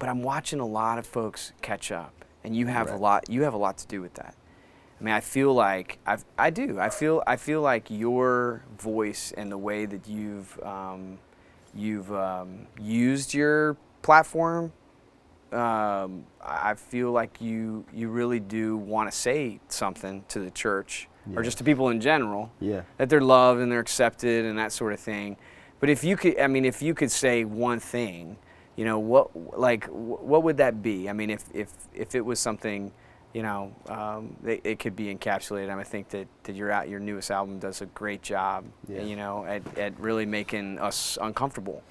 but I'm watching a lot of folks catch up, and you have Right. a lot. You have a lot to do with that. I mean, I feel like I do. I feel like your voice and the way that you've used your platform. I feel like you really do want to say something to the church, or Yeah. just to people in general. Yeah. That they're loved and they're accepted and that sort of thing. But if you could say one thing, you know, what would that be? I mean, if it was something, you know, it could be encapsulated. I think that your newest album does a great job, Yeah. you know, at really making us uncomfortable.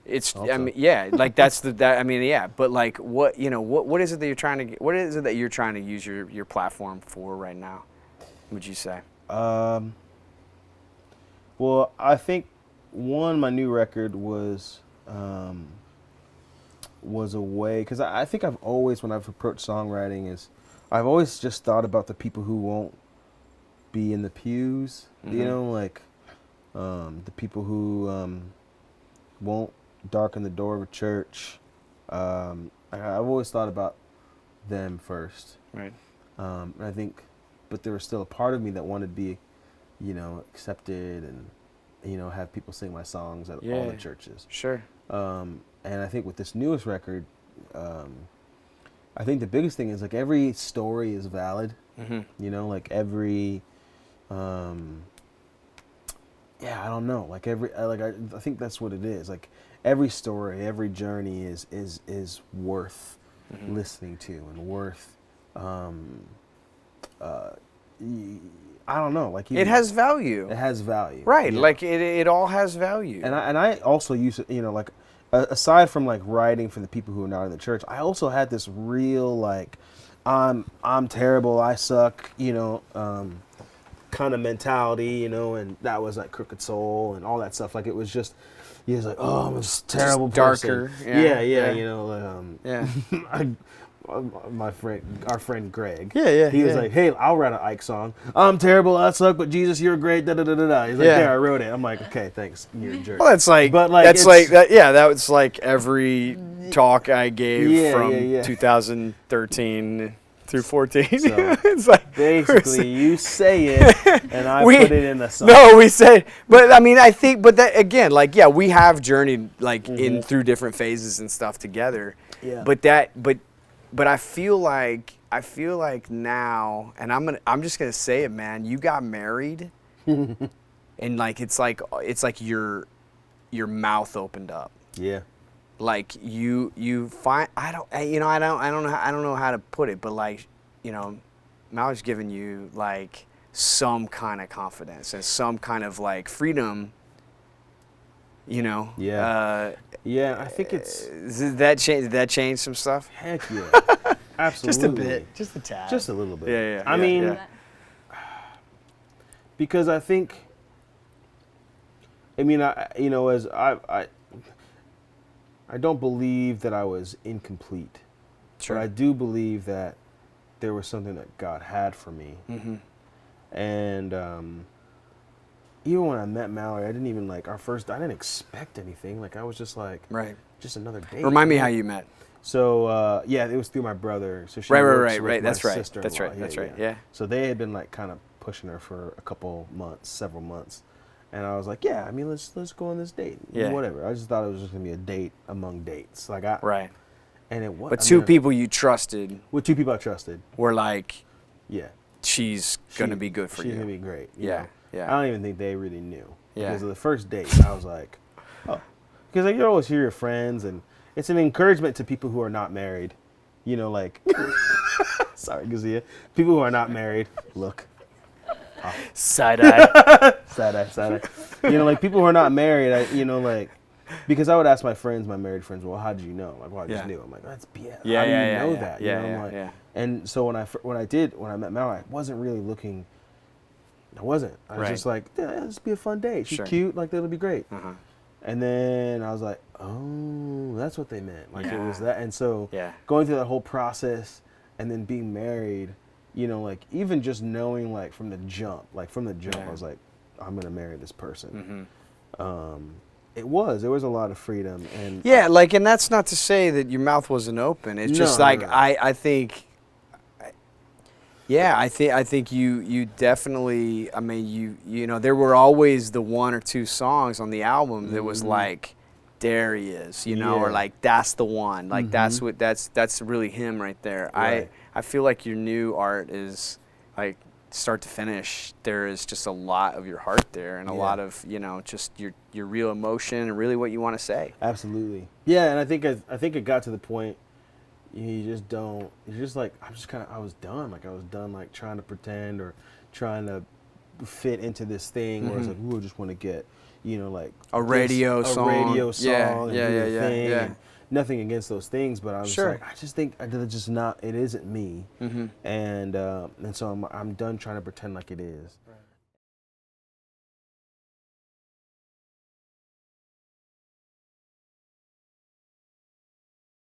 It's, Also. I mean, yeah, like yeah. But like, what is it that you're trying to what is it that you're trying to use your platform for right now? Would you say? Well, I think my new record was a way, because I think I've always, when I've approached songwriting, I've always just thought about the people who won't be in the pews, you know, like the people who won't darken the door of a church. I've always thought about them first. Right. And I think, but there was still a part of me that wanted to be, you know, accepted and, you know, have people sing my songs at all the churches. Sure. And I think with this newest record, I think the biggest thing is like every story is valid. You know, like every, I don't know, like I think that's what it is. Like every story, every journey is worth listening to and worth, I don't know, like It has value. It has value, Right. Yeah. Like it all has value. And I also use it, you know, like aside from like writing for the people who are not in the church, I also had this real like, I'm terrible, I suck, you know, kind of mentality, you know, and that was like Crooked Soul and all that stuff. Like it was just, he was like, oh, I'm a terrible just person. darker. Yeah, Yeah. you know, Yeah. our friend Greg. Yeah. He was like, hey, I'll write an Ike song. I'm terrible, I suck, but Jesus, you're great. Da da da da da. He's like, there, I wrote it. I'm like, okay, thanks. You're a jerk. Well, that's like, but like, that's like that. Yeah, that was like every talk I gave from 2013 through 14. So it's like basically, you say it, and I put it in a song. No, we say, but I mean, I think, but that again, like, yeah, we have journeyed like in through different phases and stuff together. Yeah. But I feel like now, and I'm just gonna say it, man. You got married, and like it's like your mouth opened up. Yeah. Like you find I don't know how to put it, but like, you know, Mallory's given you like some kind of confidence and some kind of like freedom. You know. Yeah. Yeah, I think it's. Did that change some stuff? Heck yeah. Absolutely. Just a bit. Just a tad. Just a little bit. Yeah. I mean, because I think. I mean, as I don't believe that I was incomplete. Sure. But I do believe that there was something that God had for me. And even when I met Mallory, I didn't even like I didn't expect anything. Like I was just like, just another date. Remind me how you met. So it was through my brother. So she Right. That's Right. sister-in-law. That's right. Yeah. So they had been like kind of pushing her for several months, and I was like, yeah, I mean, let's go on this date. Yeah. Whatever. I just thought it was just gonna be a date among dates. Like and it was. But two people you trusted. With two people I trusted. Were like, yeah, she's gonna be good for you. She's gonna be great. Yeah. I don't even think they really knew. Yeah. Because of the first date, I was like, oh, because like you always hear your friends, and it's an encouragement to people who are not married. You know, like, sorry, Gazia. People who are not married, look. Oh. Side eye. Side eye. You know, like people who are not married, because I would ask my married friends, well, how did you know? Like, well, I just knew. I'm like, that's BS. How do you know that? Yeah. And so when I met Mallory, I wasn't really looking. I wasn't. I was just like, yeah, this be a fun day. She's cute. Like, that'll be great. And then I was like, oh, that's what they meant. Like, it was that. And so going through that whole process and then being married, you know, like, even just knowing, like, from the jump, I was like, I'm going to marry this person. There was a lot of freedom, and yeah, like, and that's not to say that your mouth wasn't open. It's just No, like no. I think. Yeah, I think you definitely. I mean, you know, there were always the one or two songs on the album that was like, there he is, you know, or Yeah. like that's the one, like that's really him right there. Right. I feel like your new art is like start to finish. There is just a lot of your heart there, and a lot of, you know, just your real emotion and really what you want to say. Absolutely. Yeah, and I think it got to the point. You just don't. You're just like, I was done. Like I was done, like trying to pretend or trying to fit into this thing. Where it's like, ooh, I just want to get, you know, like A radio song. and do the thing. Yeah. And nothing against those things, but I was Sure. like, I just think it's just not. It isn't me. And so I'm done trying to pretend like it is. Right.